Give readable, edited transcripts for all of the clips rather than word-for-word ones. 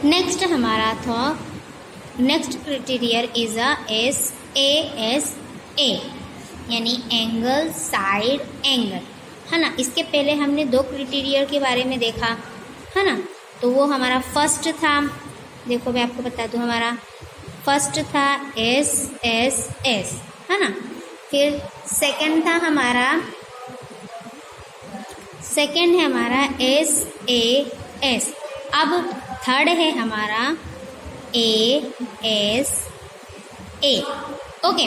Next हमारा था, next क्राइटेरियर is a SASA, यानी एंगल साइड एंगल, है ना। इसके पहले हमने दो क्राइटेरियर के बारे में देखा, है ना। तो वो हमारा फर्स्ट था, देखो मैं आपको बता दूँ, हमारा फर्स्ट था SSS, है ना। फिर सेकंड था हमारा, सेकंड है हमारा SAS। अब थर्ड है हमारा ASA। ओके,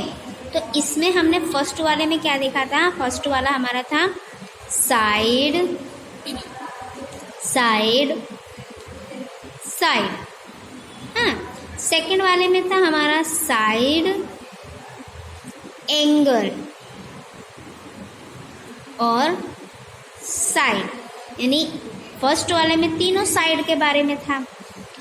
तो इसमें हमने फर्स्ट वाले में क्या देखा था, फर्स्ट वाला हमारा था साइड साइड साइड, हाँ। सेकंड वाले में था हमारा साइड एंगल और साइड, यानी फर्स्ट वाले में तीनों साइड के बारे में था,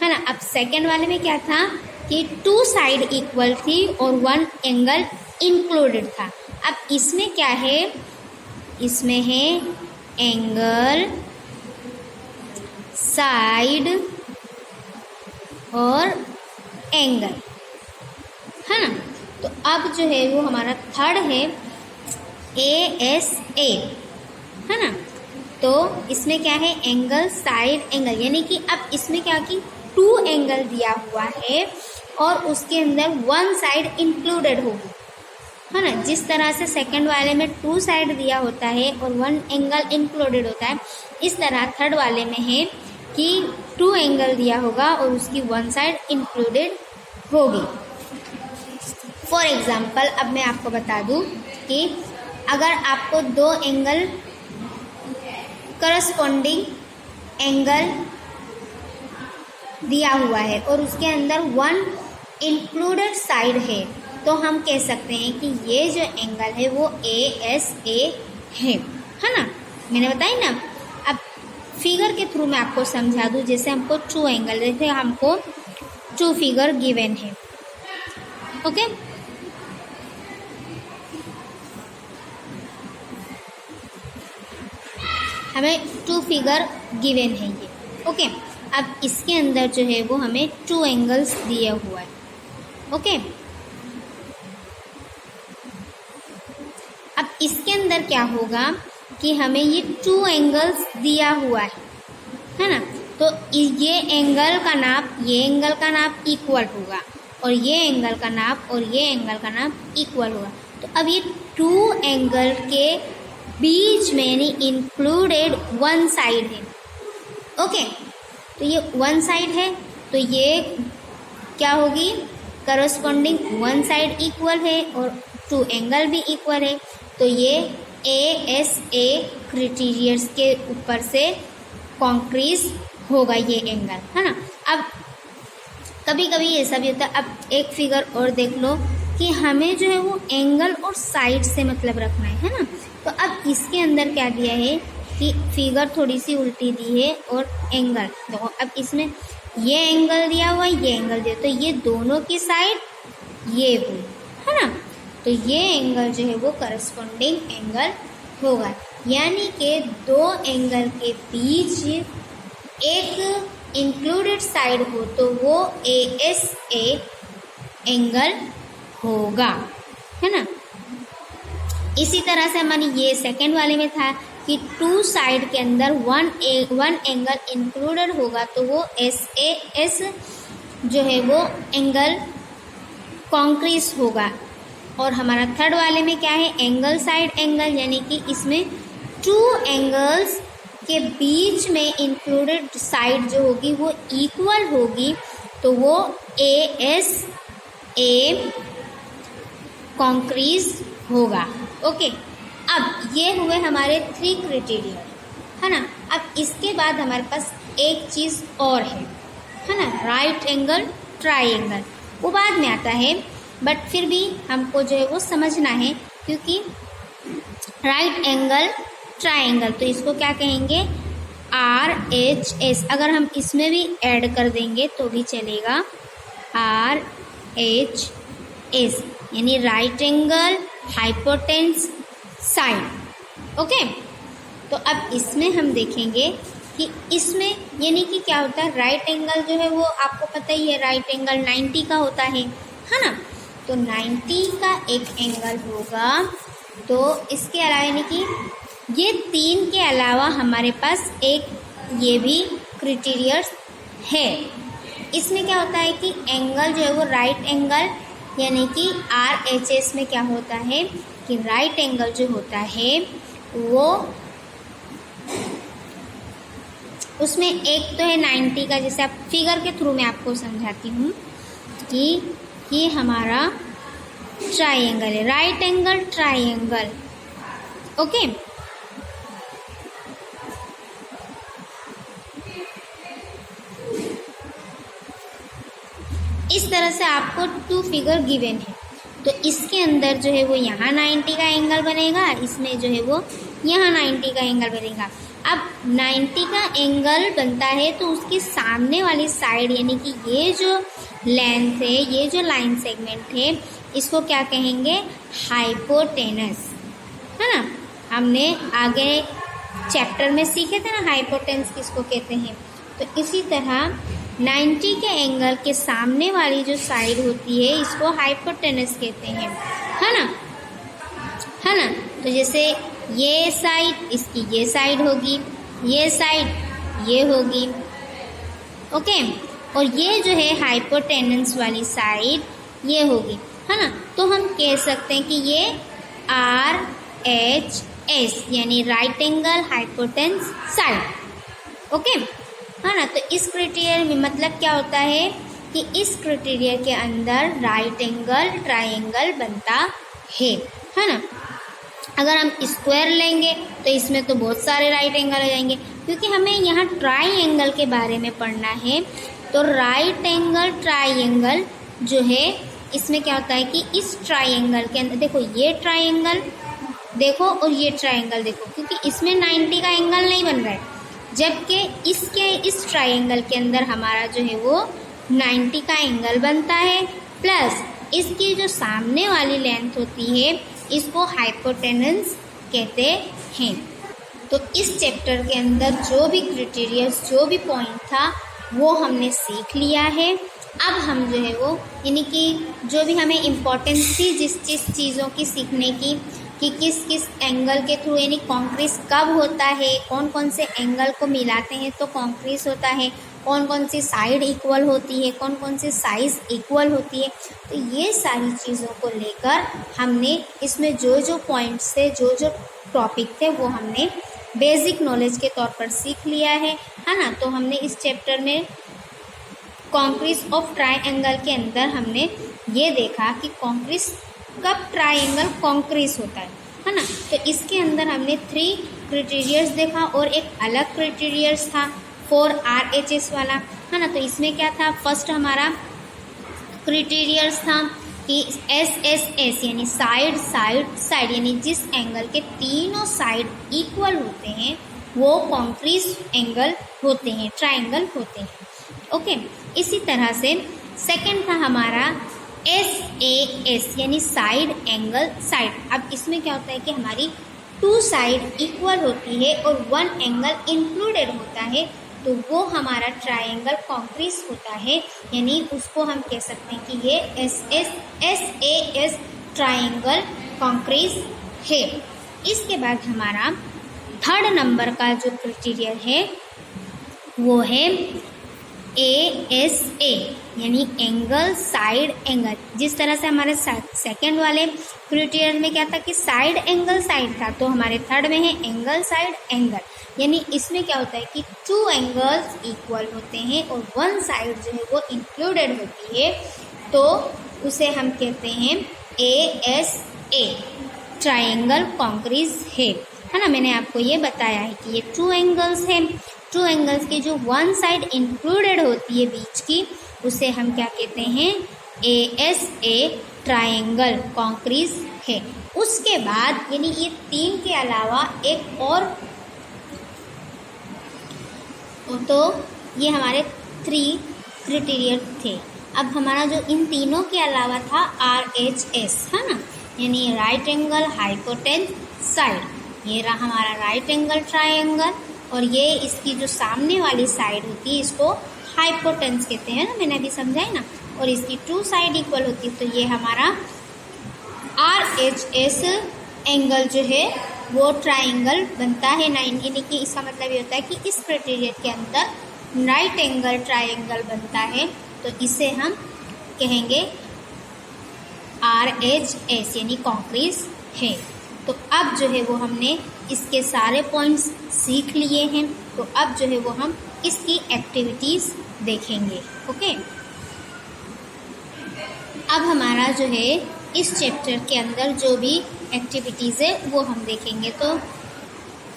है ना। अब सेकंड वाले में क्या था कि 2 साइड इक्वल थी और 1 एंगल इंक्लूडेड था। अब इसमें क्या है, इसमें है एंगल, साइड और एंगल, है ना। तो अब जो है वो हमारा थर्ड है ASA, है ना। तो इसमें क्या है, एंगल साइड एंगल, यानी कि अब इसमें क्या कि 2 एंगल दिया हुआ है और उसके अंदर 1 साइड इंक्लूडेड होगी, है ना। जिस तरह से सेकंड वाले में 2 साइड दिया होता है और 1 एंगल इंक्लूडेड होता है, इस तरह थर्ड वाले में है कि 2 एंगल दिया होगा और उसकी 1 साइड इंक्लूडेड होगी। फॉर एग्जाम्पल, अब मैं आपको बता दूं कि अगर आपको 2 एंगल करस्पॉन्डिंग एंगल दिया हुआ है और उसके अंदर 1 इंक्लूडेड साइड है, तो हम कह सकते हैं कि ये जो एंगल है वो ASA है ना। मैंने बताई ना। अब फिगर के थ्रू मैं आपको समझा दूं, जैसे हमको 2 एंगल, जैसे हमको 2 फिगर गिवन है, ओके। हमें 2 फिगर गिवन है ये, ओके। अब इसके अंदर जो है वो हमें 2 एंगल्स दिया हुआ है, ओके। अब इसके अंदर क्या होगा कि हमें ये 2 एंगल्स दिया हुआ है ना। तो ये एंगल का नाप, ये एंगल का नाप इक्वल होगा और ये एंगल का नाप और ये एंगल का नाप इक्वल होगा। तो अब ये 2 एंगल के बीच में यानी इंक्लूडेड 1 साइड है, ओके। तो ये 1 साइड है, तो ये क्या होगी, करस्पॉन्डिंग 1 साइड इक्वल है और 2 एंगल भी इक्वल है, तो ये ASA क्राइटेरियर्स के ऊपर से कॉन्क्रीज होगा ये एंगल, है ना। अब कभी कभी ऐसा भी होता है, अब एक फिगर और देख लो कि हमें जो है वो एंगल और साइड से मतलब रखना है ना। तो अब इसके अंदर क्या दिया है कि फिगर थोड़ी सी उल्टी दी है और एंगल देखो, अब इसमें ये एंगल दिया हुआ है, ये एंगल दिया, तो ये दोनों की साइड ये हुई, है ना। तो ये एंगल जो है वो करस्पॉन्डिंग एंगल होगा, यानी कि 2 एंगल के बीच एक इंक्लूडेड साइड हो तो वो ASA एंगल होगा, है ना। इसी तरह से हमारी ये सेकंड वाले में था कि 2 साइड के अंदर 1 एंगल इंक्लूडेड होगा तो वो SAS जो है वो एंगल कॉन्क्रीज होगा। और हमारा थर्ड वाले में क्या है, एंगल साइड एंगल, यानी कि इसमें 2 एंगल्स के बीच में इंक्लूडेड साइड जो होगी वो इक्वल होगी, तो वो ASA कॉन्क्रीज होगा, ओके। अब ये हुए हमारे 3 क्राइटेरिया, है ना। अब इसके बाद हमारे पास एक चीज़ और है ना, राइट एंगल ट्राइंगल, वो बाद में आता है, बट फिर भी हमको जो है वो समझना है, क्योंकि राइट एंगल ट्राइंगल तो इसको क्या कहेंगे, RHS। अगर हम इसमें भी ऐड कर देंगे तो भी चलेगा, RHS यानी right angle hypotenuse side, okay. तो अब इसमें हम देखेंगे कि इसमें यानी कि क्या होता है, राइट एंगल जो है वो आपको पता ही है, राइट एंगल 90 का होता है ना। तो 90 का एक एंगल होगा। तो इसके अलावा यानी कि ये 3 के अलावा हमारे पास एक ये भी क्राइटेरियस है। इसमें क्या होता है कि एंगल जो है वो राइट एंगल यानी कि RHS में क्या होता है कि राइट एंगल जो होता है वो उसमें एक तो है 90 का, जैसे आप फिगर के थ्रू मैं आपको समझाती हूँ कि ये हमारा ट्राइंगल है, राइट एंगल ट्राइंगल। ओके, इस तरह से आपको 2 फिगर गिवन है। तो इसके अंदर जो है वो यहाँ 90 का एंगल बनेगा, इसमें जो है वो यहाँ 90 का एंगल बनेगा। अब 90 का एंगल बनता है तो उसकी सामने वाली साइड यानी कि ये जो लेंथ है, ये जो लाइन सेगमेंट है, इसको क्या कहेंगे, हाइपोटेनस, है ना। हमने आगे चैप्टर में सीखे थे ना हाइपोटेनस किसको कहते हैं। तो इसी तरह 90 के एंगल के सामने वाली जो साइड होती है इसको हाइपोटेनस कहते हैं, है ना। तो जैसे ये साइड इसकी ये साइड होगी, ये साइड ये होगी, ओके, और ये जो है हाइपोटेनस वाली साइड ये होगी, है ना। तो हम कह सकते हैं कि ये RHS यानी right angle hypotenuse side, okay, है ना। तो इस क्राइटेरिया में मतलब क्या होता है कि इस क्राइटेरिया के अंदर राइट एंगल ट्राइंगल बनता है ना। अगर हम स्क्वायर लेंगे तो इसमें तो बहुत सारे राइट एंगल आ जाएंगे, क्योंकि हमें यहाँ ट्राइंगल के बारे में पढ़ना है। तो राइट एंगल ट्राइंगल जो है इसमें क्या होता है कि इस ट्राइंगल के अंदर देखो, ये ट्राइंगल देखो और ये ट्राइंगल देखो, क्योंकि इसमें 90 का एंगल नहीं बन रहा है, जबकि इस ट्राइंगल के अंदर हमारा जो है वो 90 का एंगल बनता है, प्लस इसकी जो सामने वाली लेंथ होती है इसको हाइपोटेनस कहते हैं। तो इस चैप्टर के अंदर जो भी क्राइटेरियाज जो भी पॉइंट था वो हमने सीख लिया है। अब हम जो है वो यानी कि जो भी हमें इम्पोर्टेंस थी जिस चीज़ों की सीखने की कि किस किस एंगल के थ्रू यानी कॉन्क्रीज कब होता है, कौन कौन से एंगल को मिलाते हैं तो कॉन्क्रीज होता है, कौन कौन सी साइड इक्वल होती है, कौन कौन सी साइज़ इक्वल होती है। तो ये सारी चीज़ों को लेकर हमने इसमें जो जो पॉइंट्स थे, जो जो टॉपिक थे वो हमने बेसिक नॉलेज के तौर पर सीख लिया है ना। तो हमने इस चैप्टर में कॉन्क्रीज ऑफ ट्राइंगल के अंदर हमने ये देखा कि कॉन्क्रीज कब ट्राइंगल कॉन्क्रीज होता है ना। तो इसके अंदर हमने 3 क्राइटेरियस देखा और एक अलग क्राइटेरियस था 4 RHS वाला, है ना। तो इसमें क्या था, फर्स्ट हमारा क्राइटेरियस था कि SSS यानी साइड साइड साइड यानी जिस एंगल के तीनों साइड इक्वल होते हैं वो कॉन्क्रीज एंगल होते हैं, ट्राइंगल होते हैं, ओके। इसी तरह से सेकंड था हमारा SAS यानी साइड एंगल साइड। अब इसमें क्या होता है कि हमारी 2 साइड इक्वल होती है और 1 एंगल इंक्लूडेड होता है, तो वो हमारा ट्राइंगल कॉन्क्रीज होता है, यानी उसको हम कह सकते हैं कि ये SAS ट्राइंगल कॉन्क्रीज है। इसके बाद हमारा 3rd नंबर का जो क्राइटेरिया है वो है ASA यानी एंगल साइड एंगल। जिस तरह से हमारे सेकंड वाले क्राइटेरिया में क्या था कि साइड एंगल साइड था, तो हमारे 3rd में है एंगल साइड एंगल, यानी इसमें क्या होता है कि 2 एंगल्स इक्वल होते हैं और 1 साइड जो है वो इंक्लूडेड होती है, तो उसे हम कहते हैं ASA ट्राइंगल कॉन्क्रीज है ना। मैंने आपको ये बताया है कि ये 2 एंगल्स हैं, 2 एंगल्स की जो 1 साइड इंक्लूडेड होती है बीच की, उसे हम क्या कहते हैं ASA ट्राइंगल कॉन्क्रीज है। उसके बाद यानी ये 3 के अलावा एक और, तो ये हमारे 3 क्राइटेरिया थे। अब हमारा जो इन तीनों के अलावा था RHS, है ना, यानी राइट एंगल हाइपोटेनस साइड। ये रहा हमारा राइट एंगल ट्राइंगल, और ये इसकी जो सामने वाली साइड होती है इसको हाइपोटेन्यूस कहते हैं ना, मैंने अभी समझाया ना, और इसकी टू साइड इक्वल होती है, तो ये हमारा RHS एंगल जो है वो ट्राइंगल बनता है 90 यानी कि इसका मतलब ये होता है कि इस क्राइटेरिया के अंदर राइट एंगल ट्राइंगल बनता है, तो इसे हम कहेंगे RHS यानी कॉन्क्रीज है। तो अब जो है वो हमने इसके सारे पॉइंट्स सीख लिए हैं, तो अब जो है वो हम इसकी एक्टिविटीज़ देखेंगे। ओके, अब हमारा जो है इस चैप्टर के अंदर जो भी एक्टिविटीज़ है वो हम देखेंगे। तो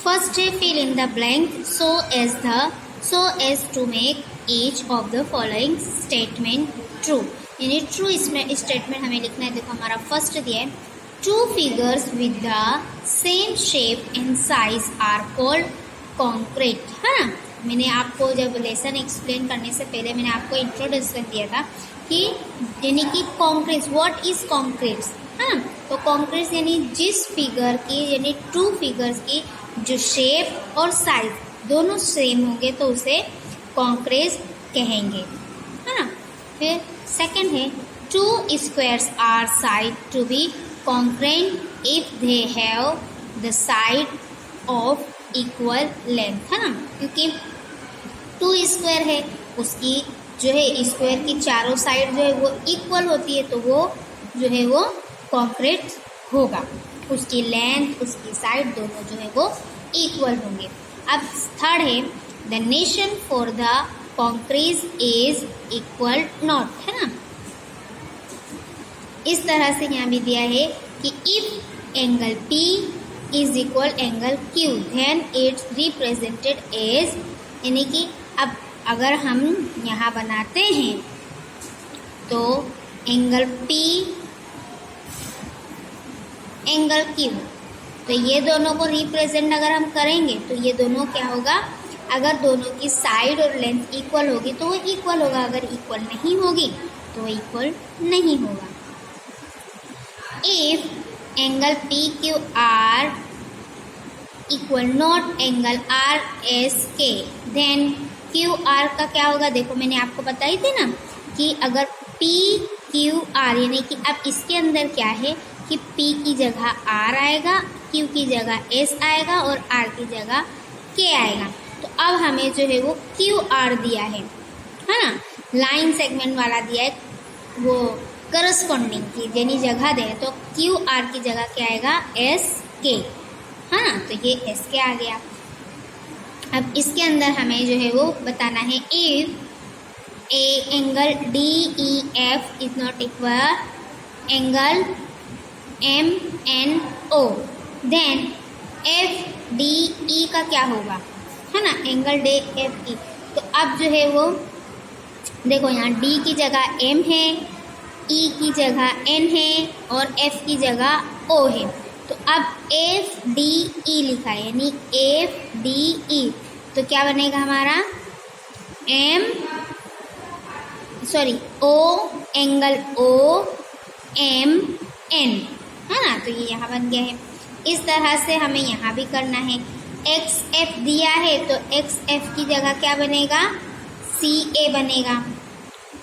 फर्स्ट है fill in the blank so as to make each of the following statement true, यानी ट्रू इसमें स्टेटमेंट हमें लिखना है। देखो हमारा फर्स्ट दिया है, two figures with the same shape and size are called congruent, है ना। मैंने आपको जब लेसन एक्सप्लेन करने से पहले मैंने आपको इंट्रोडक्शन दिया था कि यानी कि कॉन्क्रीट, व्हाट इज कॉन्क्रीट, है ना। तो कॉन्क्रीट यानी जिस फिगर की यानी टू फिगर्स की जो शेप और साइज दोनों सेम होंगे तो उसे कॉन्क्रीट कहेंगे, है ना। फिर सेकंड है, two squares are said to be congruent if they have the side of equal length, है ना, क्योंकि टू स्क्वायर है उसकी जो है स्क्वायर की चारों साइड जो है वो इक्वल होती है, तो वो जो है वो कॉन्क्रीट होगा, उसकी लेंथ उसकी साइड दोनों जो है वो इक्वल होंगे। अब थर्ड है, the nation for the concrete is equal not, है ना। इस तरह से यहाँ भी दिया है कि if angle P is equal angle Q then it's represented as, यानी कि अब अगर हम यहाँ बनाते हैं तो एंगल P एंगल Q, तो ये दोनों को रिप्रेजेंट अगर हम करेंगे तो ये दोनों क्या होगा, अगर दोनों की साइड और लेंथ इक्वल होगी तो वो इक्वल होगा, अगर इक्वल नहीं होगी तो वो इक्वल नहीं होगा। If angle PQR equal not angle RSK then QR का क्या होगा, देखो मैंने आपको बताई थी ना कि अगर PQR यानी कि अब इसके अंदर क्या है कि P की जगह R आएगा, Q की जगह S आएगा और R की जगह K आएगा। तो अब हमें जो है वो QR दिया है ना, लाइन सेगमेंट वाला दिया है, वो करस्पॉन्डिंग की यानी जगह दे, तो QR की जगह क्या आएगा SK, है ना, तो ये SK आ गया। अब इसके अंदर हमें जो है वो बताना है, if a angle DEF is not equal angle MNO then FDE का क्या होगा, है ना, एंगल DFE। तो अब जो है वो देखो यहाँ D की जगह M है, E की जगह N है और F की जगह O है, तो अब FDE लिखा है यानी FDE, तो क्या बनेगा हमारा O एंगल OMN, है ना, तो ये यहाँ बन गया है। इस तरह से हमें यहाँ भी करना है, XF दिया है तो XF की जगह क्या बनेगा CA बनेगा।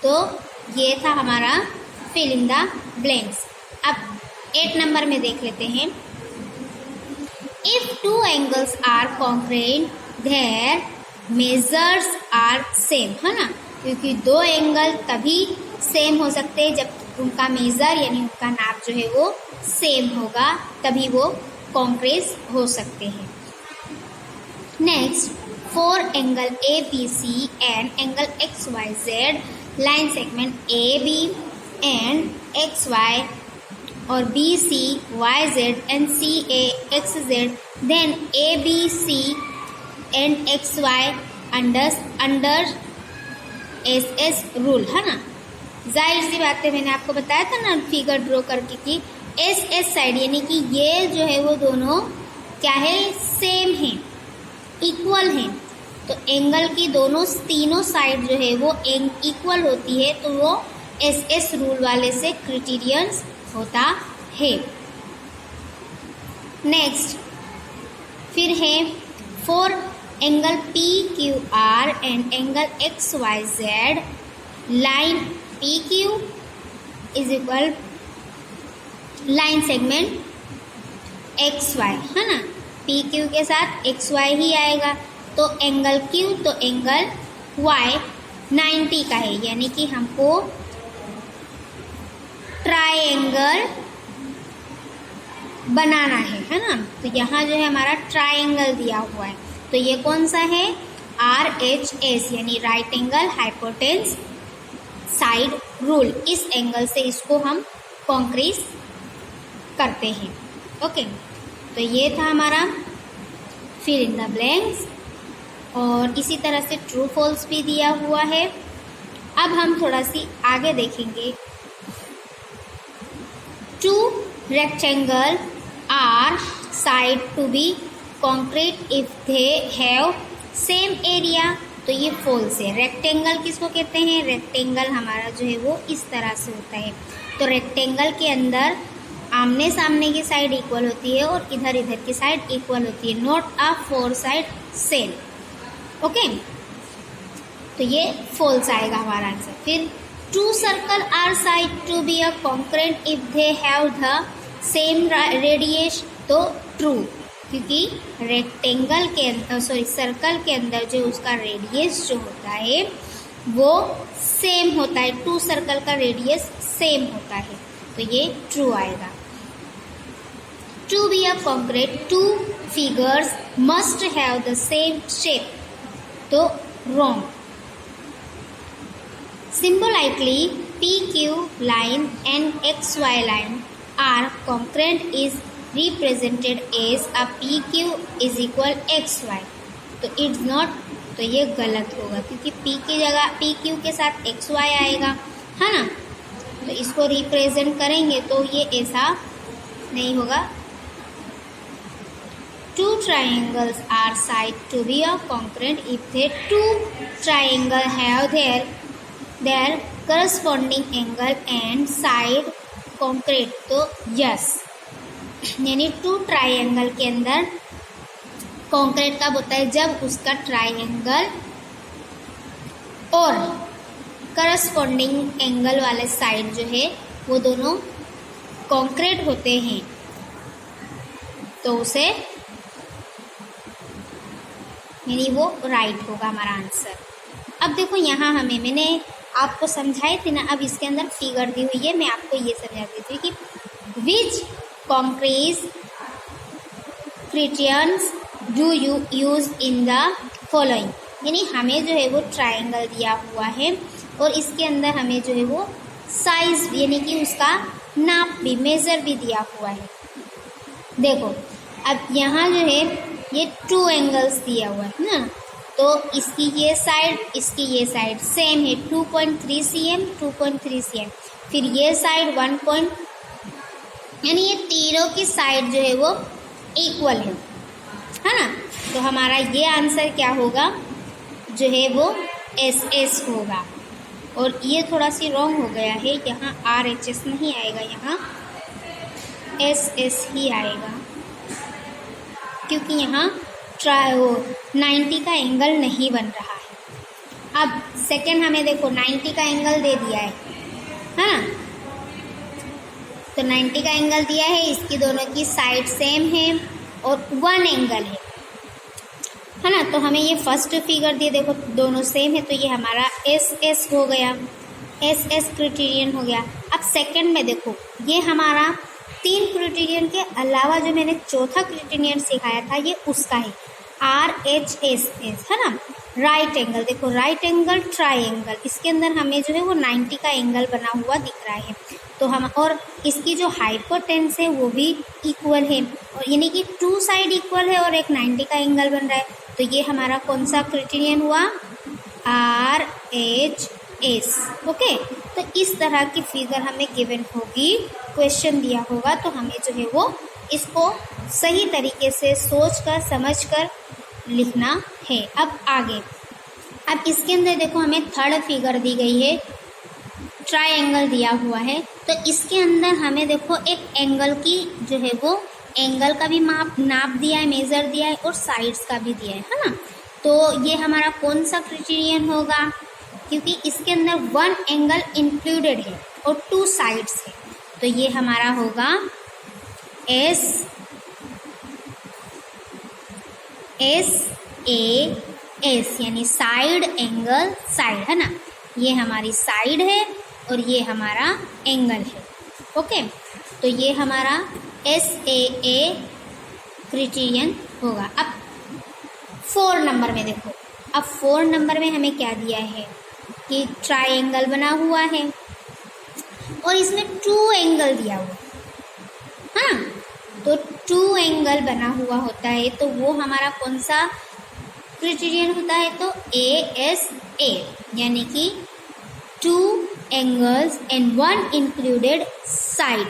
तो ये था हमारा फिल इन द ब्लैंक्स। अब 8 नंबर में देख लेते हैं, if two angles are congruent their measures are same, है ना, क्योंकि दो एंगल तभी सेम हो सकते हैं जब उनका मेजर यानी उनका नाप जो है वो सेम होगा, तभी वो कॉन्क्रेंट हो सकते हैं। Next, for angle ABC and angle XYZ line segment AB and XY और BC YZ and CA XZ then ABC and XY under SS rule, है ना। जाहिर सी बात है, मैंने आपको बताया था ना फिगर ड्रॉ करके कि SS साइड यानी कि ये जो है वो दोनों क्या है सेम है, इक्वल है, तो एंगल की दोनों तीनों साइड जो है वो इक्वल होती है, तो वो SS रूल वाले से क्राइटेरियंस होता है। नेक्स्ट फिर है for angle P Q R and angle X Y Z, line P Q is equal line segment X Y, है ना, पी क्यू के साथ एक्स वाई ही आएगा, तो एंगल क्यू तो एंगल वाई 90 का है, यानी कि हमको ट्रायंगल बनाना है ना। तो यहाँ जो है हमारा ट्रायंगल दिया हुआ है, तो ये कौन सा है, RHS यानी right angle hypotenuse side rule, इस एंगल से इसको हम कॉन्क्रीज करते हैं। ओके, तो ये था हमारा फिल इन द ब्लैंक्स, और इसी तरह से ट्रू फॉल्स भी दिया हुआ है। अब हम थोड़ा सी आगे देखेंगे। Two rectangle are said to be congruent if they have same area, तो ये फॉल्स है। रेक्टेंगल किसको कहते हैं, रेक्टेंगल हमारा जो है वो इस तरह से होता है, तो रेक्टेंगल के अंदर आमने सामने की साइड इक्वल होती है और इधर इधर की साइड इक्वल होती है, not a four side same. Okay, तो ये फॉल्स आएगा हमारा आंसर। फिर two circle are said to be a congruent if they have the same radius, तो ट्रू, क्योंकि रेक्टेंगल के अंदर सर्कल के अंदर जो उसका रेडियस जो होता है वो सेम होता है, टू सर्कल का रेडियस सेम होता है, तो ये ट्रू आएगा। To be a congruent two figures must have the same shape, तो wrong. Symbolically, PQ line and XY line are congruent is represented as a PQ is equal XY, तो it's not, तो ये गलत होगा क्योंकि P की जगह PQ के साथ XY आएगा, है ना, तो इसको रिप्रेजेंट करेंगे तो ये ऐसा नहीं होगा। Two triangles are said to be a congruent if they two triangles have their corresponding angle and side congruent, तो यस, यानी टू ट्राइंगल के अंदर कॉन्क्रीट कब होता है, जब उसका ट्राइंगल और करस्पॉन्डिंग एंगल वाले साइड जो है वो दोनों कॉन्क्रीट होते हैं, तो उसे यानी वो राइट होगा हमारा आंसर। अब देखो यहाँ मैंने आपको समझाई थी ना, अब इसके अंदर फिगर दी हुई है, मैं आपको ये समझा देती हूँ कि which concrete criterions do you use in the following, यानी हमें जो है वो ट्राइंगल दिया हुआ है और इसके अंदर हमें जो है वो साइज यानी कि उसका नाप भी, मेजर भी दिया हुआ है। देखो अब यहाँ जो है ये टू एंगल्स दिया हुआ है ना, तो इसकी ये साइड इसकी ये साइड सेम है 2.3 cm 2.3 cm, फिर ये साइड 1 यानी ये तीनों की साइड जो है वो इक्वल है ना, तो हमारा ये आंसर क्या होगा, जो है वो SS होगा। और ये थोड़ा सी रॉन्ग हो गया है, यहाँ RHS नहीं आएगा, यहाँ SS ही आएगा, क्योंकि यहाँ 90 का एंगल नहीं बन रहा है। अब सेकंड हमें देखो 90 का एंगल दे दिया है ना, तो 90 का एंगल दिया है, इसकी दोनों की साइड सेम है और 1 एंगल है ना, तो हमें ये फर्स्ट फिगर दिए, देखो दोनों सेम है, तो ये हमारा SS हो गया, SS क्राइटेरियन हो गया। अब सेकंड में देखो ये हमारा 3 क्राइटेरियन के अलावा जो मैंने चौथा क्राइटेरियन सिखाया था ये उसका है, RHS है ना, राइट एंगल। देखो राइट एंगल ट्राइंगल, इसके अंदर हमें जो है वो 90 का एंगल बना हुआ दिख रहा है, तो हम और इसकी जो हाइपोटेन्यूज है वो भी इक्वल है, और यानी कि 2 साइड इक्वल है और एक 90 का एंगल बन रहा है, तो ये हमारा कौन सा क्राइटेरियन हुआ, RHS। ओके, तो इस तरह की फिगर हमें गिवन होगी, क्वेश्चन दिया होगा, तो हमें जो है वो इसको सही तरीके से सोचकर समझकर लिखना है। अब आगे, अब इसके अंदर देखो हमें थर्ड फिगर दी गई है, ट्रायंगल दिया हुआ है, तो इसके अंदर हमें देखो एक एंगल की जो है वो एंगल का भी नाप दिया है, मेजर दिया है और साइड्स का भी दिया है ना, तो ये हमारा कौन सा क्राइटेरियन होगा, क्योंकि इसके अंदर वन एंगल इंक्लूडेड है और टू साइड्स है, तो ये हमारा होगा एस ए एस, यानी साइड एंगल साइड, है ना। ये हमारी साइड है और ये हमारा एंगल है। ओके, तो ये हमारा SAA क्राइटेरियन होगा। अब 4 नंबर में देखो, अब 4 नंबर में हमें क्या दिया है कि ट्राइंगल बना हुआ है और इसमें 2 एंगल दिया हुआ है ना। तो 2 एंगल बना हुआ होता है तो वो हमारा कौन सा क्राइटेरियन होता है, तो ASA, यानी कि 2 angles and 1 included side.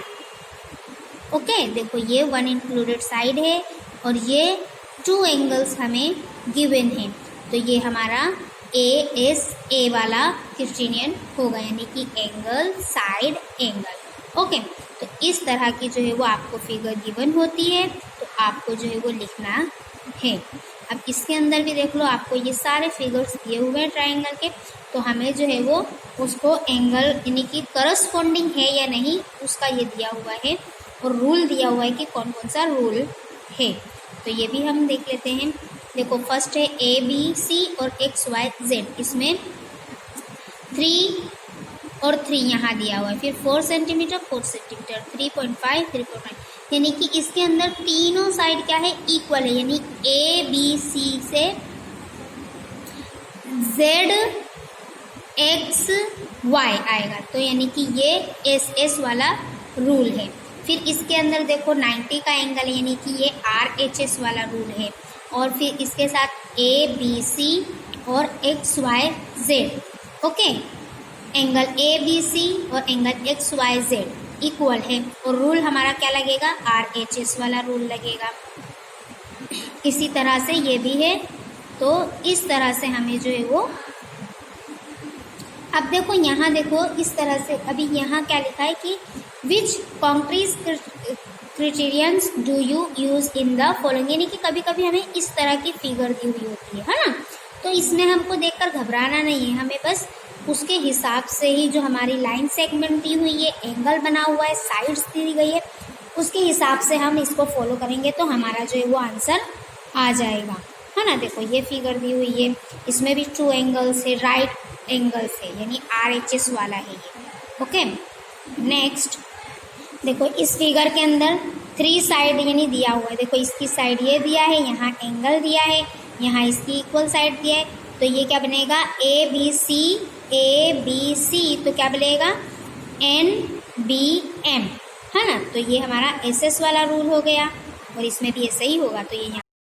Okay, देखो ये 1 इंक्लूडेड साइड है और ये 2 एंगल्स हमें गिवन है, तो ये हमारा ASA वाला क्राइटेरियन होगा, यानी कि एंगल साइड एंगल। ओके, तो इस तरह की जो है वो आपको फिगर गिवन होती है, तो आपको जो है वो लिखना है। अब इसके अंदर भी देख लो, आपको ये सारे फिगर्स दिए हुए हैं ट्राइंगल के, तो हमें जो है वो उसको एंगल यानी कि करस्पॉन्डिंग है या नहीं उसका ये दिया हुआ है और रूल दिया हुआ है कि कौन कौन सा रूल है। तो ये भी हम देख लेते हैं। देखो फर्स्ट है ABC और XYZ, इसमें 3 और 3 यहाँ दिया हुआ है, फिर 4 सेंटीमीटर 4 सेंटीमीटर, 3.5 3.5, यानी कि इसके अंदर तीनों साइड क्या है, इक्वल है, यानी ABC से ZXY आएगा, तो यानी कि ये SS वाला रूल है। फिर इसके अंदर देखो 90 का एंगल है, यानी कि ये RHS वाला रूल है, और फिर इसके साथ ABC और XYZ। ओके, एंगल ABC और एंगल XYZ इक्वल है और रूल हमारा क्या लगेगा, RHS वाला रूल लगेगा। इसी तरह से ये भी है, तो इस तरह से हमें जो है वो, अब देखो यहाँ देखो इस तरह से, अभी यहाँ क्या लिखा है कि which concrete criterions do you use in the following, यानी कि कभी कभी हमें इस तरह की फिगर दी हुई होती है ना, तो इसमें हमको देखकर घबराना नहीं है, हमें बस उसके हिसाब से ही जो हमारी लाइन सेगमेंट दी हुई है, एंगल बना हुआ है, साइड्स दी गई है, उसके हिसाब से हम इसको फॉलो करेंगे तो हमारा जो है वो आंसर आ जाएगा, है ना। देखो ये फिगर दी हुई है, इसमें भी 2 एंगल्स है, राइट एंगल्स है, यानी RHS वाला है ये। ओके, नेक्स्ट देखो इस फिगर के अंदर 3 साइड यानी दिया हुआ है, देखो इसकी साइड ये दिया है, यहाँ एंगल दिया है, यहाँ इसकी इक्वल साइड दिया है, तो ये क्या बनेगा ABC, तो क्या बनेगा NBM, है ना। तो ये हमारा SS वाला रूल हो गया और इसमें भी ऐसे ही होगा, तो ये